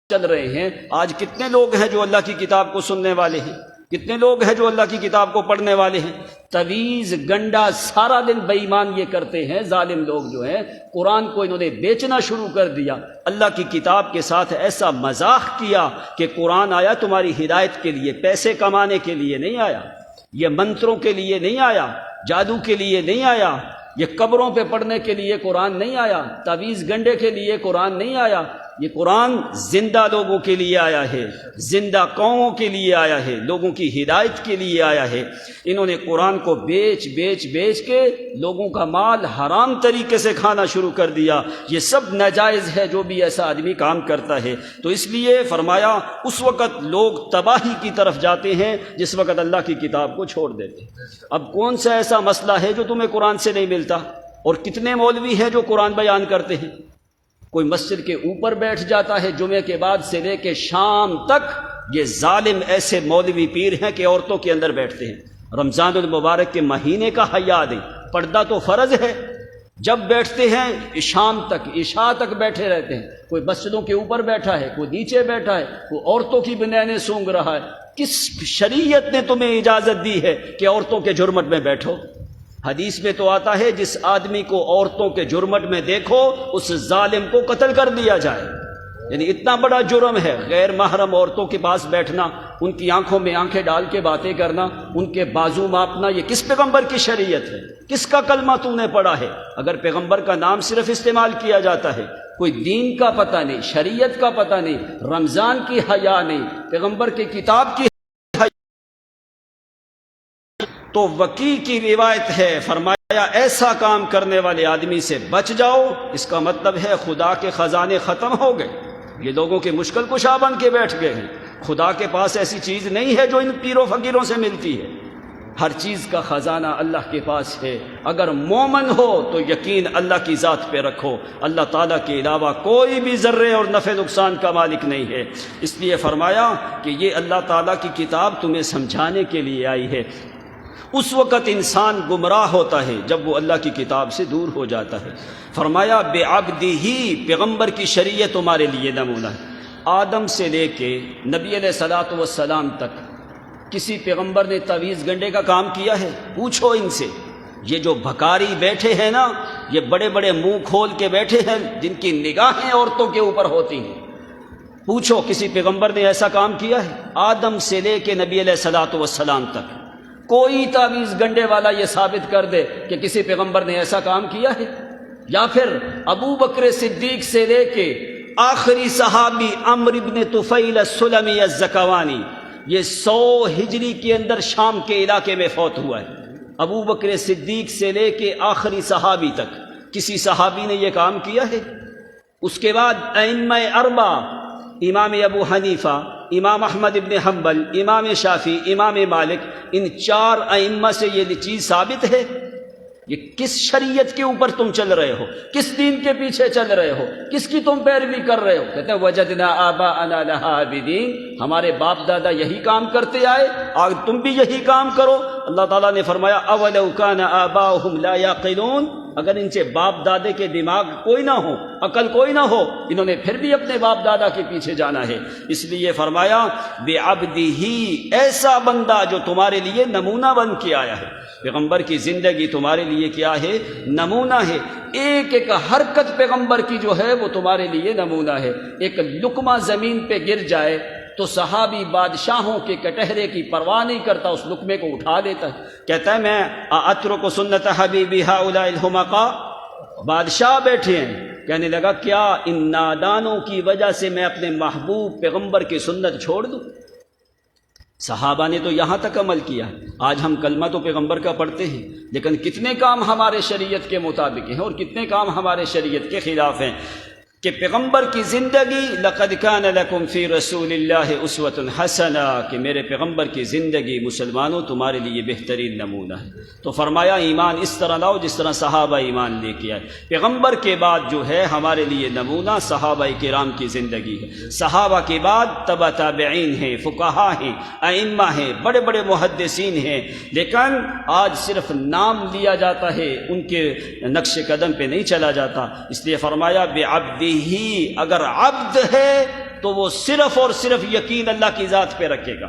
چل رہے ہیں۔ آج کتنے لوگ ہیں جو اللہ کی کتاب کو سننے والے ہیں، کتنے لوگ ہیں جو اللہ کی کتاب کو پڑھنے والے ہیں؟ تویز گنڈا سارا دن بے ایمان یہ کرتے ہیں، ظالم لوگ جو ہیں۔ قرآن کو انہوں نے بیچنا شروع کر دیا، اللہ کی کتاب کے ساتھ ایسا مذاق کیا کہ قرآن آیا تمہاری ہدایت کے لیے، پیسے کمانے کے لیے نہیں آیا، یہ منتروں کے لیے نہیں آیا، جادو کے لیے نہیں آیا، یہ قبروں پہ پڑھنے کے لیے قرآن نہیں آیا، تعویذ گنڈے کے لیے قرآن نہیں آیا۔ یہ قرآن زندہ لوگوں کے لیے آیا ہے، زندہ قوموں کے لیے آیا ہے، لوگوں کی ہدایت کے لیے آیا ہے۔ انہوں نے قرآن کو بیچ کے لوگوں کا مال حرام طریقے سے کھانا شروع کر دیا۔ یہ سب ناجائز ہے جو بھی ایسا آدمی کام کرتا ہے۔ تو اس لیے فرمایا اس وقت لوگ تباہی کی طرف جاتے ہیں جس وقت اللہ کی کتاب کو چھوڑ دیتے ہیں۔ اب کون سا ایسا مسئلہ ہے جو تمہیں قرآن سے نہیں ملتا؟ اور کتنے مولوی ہیں جو قرآن بیان کرتے ہیں؟ کوئی مسجد کے اوپر بیٹھ جاتا ہے جمعے کے بعد سے لے کے شام تک، یہ ظالم ایسے مولوی پیر ہیں کہ عورتوں کے اندر بیٹھتے ہیں۔ رمضان المبارک کے مہینے کا حیا دیں، پردہ تو فرض ہے، جب بیٹھتے ہیں شام تک، عشاء تک بیٹھے رہتے ہیں۔ کوئی مسجدوں کے اوپر بیٹھا ہے، کوئی نیچے بیٹھا ہے، کوئی عورتوں کی بنیانیں سونگ رہا ہے۔ کس شریعت نے تمہیں اجازت دی ہے کہ عورتوں کے جرمٹ میں بیٹھو؟ حدیث میں تو آتا ہے جس آدمی کو عورتوں کے جرمٹ میں دیکھو اس ظالم کو قتل کر دیا جائے۔ یعنی اتنا بڑا جرم ہے غیر محرم عورتوں کے پاس بیٹھنا، ان کی آنکھوں میں آنکھیں ڈال کے باتیں کرنا، ان کے بازو ماپنا۔ یہ کس پیغمبر کی شریعت ہے؟ کس کا کلمہ تو نے پڑھا ہے؟ اگر پیغمبر کا نام صرف استعمال کیا جاتا ہے، کوئی دین کا پتہ نہیں، شریعت کا پتہ نہیں، رمضان کی حیا نہیں، پیغمبر کی کتاب کی، تو وکی کی روایت ہے، فرمایا ایسا کام کرنے والے آدمی سے بچ جاؤ۔ اس کا مطلب ہے خدا کے خزانے ختم ہو گئے، یہ لوگوں کے مشکل کشا بن کے بیٹھ گئے ہیں۔ خدا کے پاس ایسی چیز نہیں ہے جو ان پیروں فقیروں سے ملتی ہے، ہر چیز کا خزانہ اللہ کے پاس ہے۔ اگر مومن ہو تو یقین اللہ کی ذات پہ رکھو، اللہ تعالیٰ کے علاوہ کوئی بھی ذرے اور نفع نقصان کا مالک نہیں ہے۔ اس لیے فرمایا کہ یہ اللہ تعالیٰ کی کتاب تمہیں سمجھانے کے لیے آئی ہے۔ اس وقت انسان گمراہ ہوتا ہے جب وہ اللہ کی کتاب سے دور ہو جاتا ہے۔ فرمایا بے عبدی ہی، پیغمبر کی شریعت تمہارے لیے نمونہ ہے۔ آدم سے لے کے نبی علیہ الصلوۃ والسلام تک کسی پیغمبر نے تعویذ گنڈے کا کام کیا ہے؟ پوچھو ان سے۔ یہ جو بھکاری بیٹھے ہیں نا، یہ بڑے بڑے منہ کھول کے بیٹھے ہیں جن کی نگاہیں عورتوں کے اوپر ہوتی ہیں، پوچھو کسی پیغمبر نے ایسا کام کیا ہے؟ آدم سے لے کے نبی علیہ الصلوۃ والسلام تک کوئی تعویذ گنڈے والا یہ ثابت کر دے کہ کسی پیغمبر نے ایسا کام کیا ہے؟ یا پھر ابو بکر صدیق سے لے کے آخری صحابی عمرو بن طفیل السلمی الزکوانی، یہ 100 ہجری کے اندر شام کے علاقے میں فوت ہوا ہے۔ ابو بکر صدیق سے لے کے آخری صحابی تک کسی صحابی نے یہ کام کیا ہے؟ اس کے بعد ائمہ اربعہ، امام ابو حنیفہ، امام احمد ابن حنبل، امام شافعی، امام مالک، ان 4 ائمہ سے یہ چیز ثابت ہے۔ یہ کس شریعت کے اوپر تم چل رہے ہو؟ کس دین کے پیچھے چل رہے ہو؟ کس کی تم پیروی کر رہے ہو؟ کہتے ہیں وجدنا آباءنا لہا عابدین، ہمارے باپ دادا یہی کام کرتے آئے، آج تم بھی یہی کام کرو۔ اللہ تعالیٰ نے فرمایا اولو کان آباؤہم لا یعقلون، اگر ان سے باپ دادے کے دماغ کوئی نہ ہو، عقل کوئی نہ ہو، انہوں نے پھر بھی اپنے باپ دادا کے پیچھے جانا ہے۔ اس لیے فرمایا بے عبدی ہی، ایسا بندہ جو تمہارے لیے نمونہ بن کے آیا ہے۔ پیغمبر کی زندگی تمہارے لیے کیا ہے؟ نمونہ ہے۔ ایک ایک حرکت پیغمبر کی جو ہے وہ تمہارے لیے نمونہ ہے۔ ایک لقمہ زمین پہ گر جائے تو صحابی بادشاہوں کے کٹہرے کی پرواہ نہیں کرتا، اس لقمے کو اٹھا لیتا ہے، کہتا ہے میں اترک سنت حبیبی ہؤلاء الحمقاء۔ بادشاہ بیٹھے ہیں، کہنے لگا کیا ان نادانوں کی وجہ سے میں اپنے محبوب پیغمبر کی سنت چھوڑ دوں؟ صحابہ نے تو یہاں تک عمل کیا۔ آج ہم کلمہ تو پیغمبر کا پڑھتے ہیں، لیکن کتنے کام ہمارے شریعت کے مطابق ہیں اور کتنے کام ہمارے شریعت کے خلاف ہیں۔ کہ پیغمبر کی زندگی لقد کان لکم فی رسول اللہ اسوۃ حسنہ، کہ میرے پیغمبر کی زندگی مسلمانوں تمہارے لیے بہترین نمونہ ہے۔ تو فرمایا ایمان اس طرح لاؤ جس طرح صحابہ ایمان لے کے آئے۔ پیغمبر کے بعد جو ہے ہمارے لیے نمونہ صحابہ کرام کی زندگی ہے۔ صحابہ کے بعد تبع تابعین ہیں، فقہاء ہیں، ائمہ ہیں، بڑے بڑے محدثین ہیں، لیکن آج صرف نام لیا جاتا ہے، ان کے نقش قدم پہ نہیں چلا جاتا۔ اس لیے فرمایا بعبدہ، اگر عبد ہے تو وہ صرف اور صرف یقین اللہ کی ذات پہ رکھے گا۔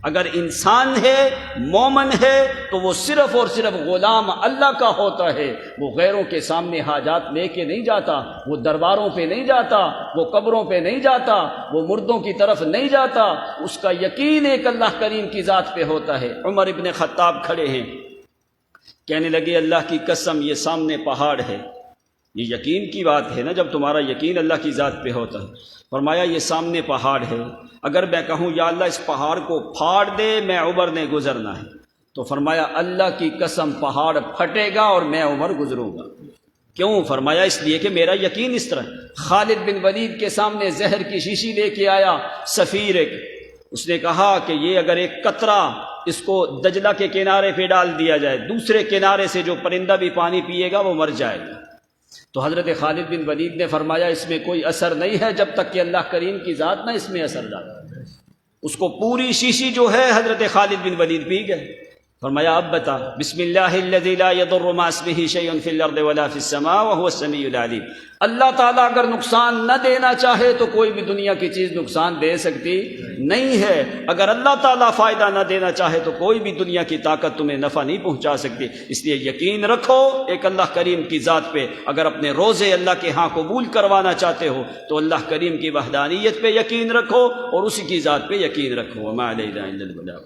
اگر انسان ہے، مومن ہے، تو وہ صرف اور صرف غلام اللہ کا ہوتا ہے، وہ غیروں کے سامنے حاجات لے کے نہیں جاتا، وہ درباروں پہ نہیں جاتا، وہ قبروں پہ نہیں جاتا، وہ مردوں کی طرف نہیں جاتا، اس کا یقین ایک اللہ کریم کی ذات پہ ہوتا ہے۔ عمر ابن خطاب کھڑے ہیں، کہنے لگے اللہ کی قسم یہ سامنے پہاڑ ہے، یہ یقین کی بات ہے نا جب تمہارا یقین اللہ کی ذات پہ ہوتا ہے۔ فرمایا یہ سامنے پہاڑ ہے، اگر میں کہوں یا اللہ اس پہاڑ کو پھاڑ دے، میں عمر نے گزرنا ہے، تو فرمایا اللہ کی قسم پہاڑ پھٹے گا اور میں عمر گزروں گا۔ کیوں؟ فرمایا اس لیے کہ میرا یقین اس طرح۔ خالد بن ولید کے سامنے زہر کی شیشی لے کے آیا سفیر ایک، اس نے کہا کہ یہ اگر ایک قطرہ اس کو دجلہ کے کنارے پہ ڈال دیا جائے، دوسرے کنارے سے جو پرندہ بھی پانی پیے گا وہ مر جائے گا۔ تو حضرت خالد بن ولید نے فرمایا اس میں کوئی اثر نہیں ہے جب تک کہ اللہ کریم کی ذات نہ اس میں اثر ڈالے۔ اس کو پوری شیشی جو ہے حضرت خالد بن ولید پی گئے۔ فرمایا اب بتا، بسم اللہ الذی لا یضر مع اسمہ شیء فی الارض ولا فی السماء وهو السمیع العلیم۔ اللہ تعالیٰ اگر نقصان نہ دینا چاہے تو کوئی بھی دنیا کی چیز نقصان دے سکتی نہیں ہے، اگر اللہ تعالیٰ فائدہ نہ دینا چاہے تو کوئی بھی دنیا کی طاقت تمہیں نفع نہیں پہنچا سکتی۔ اس لیے یقین رکھو ایک اللہ کریم کی ذات پہ۔ اگر اپنے روزے اللہ کے ہاں قبول کروانا چاہتے ہو تو اللہ کریم کی وحدانیت پہ یقین رکھو اور اسی کی ذات پہ یقین رکھو۔ وما علینا الا البلاغ۔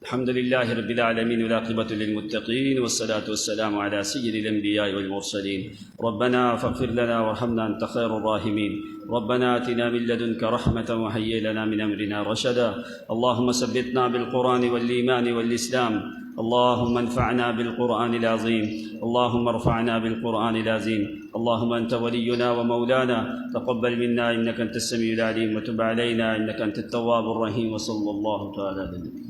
الحمد لله رب العالمين والعاقبة للمتقين والصلاة والسلام على سيد الأنبياء والمرسلين ربنا فاغفر لنا وارحمنا أنت خير الراحمين ربنا آتنا من لدنك رحمة وهيئ لنا من أمرنا رشدا اللهم ثبتنا بالقرآن والإيمان والإسلام اللهم انفعنا بالقرآن العظيم اللهم ارفعنا بالقرآن العظيم اللهم أنت ولينا ومولانا تقبل منا إنك أنت السميع العليم وتب علينا إنك أنت التواب الرحيم وصلى الله تعالى على النبي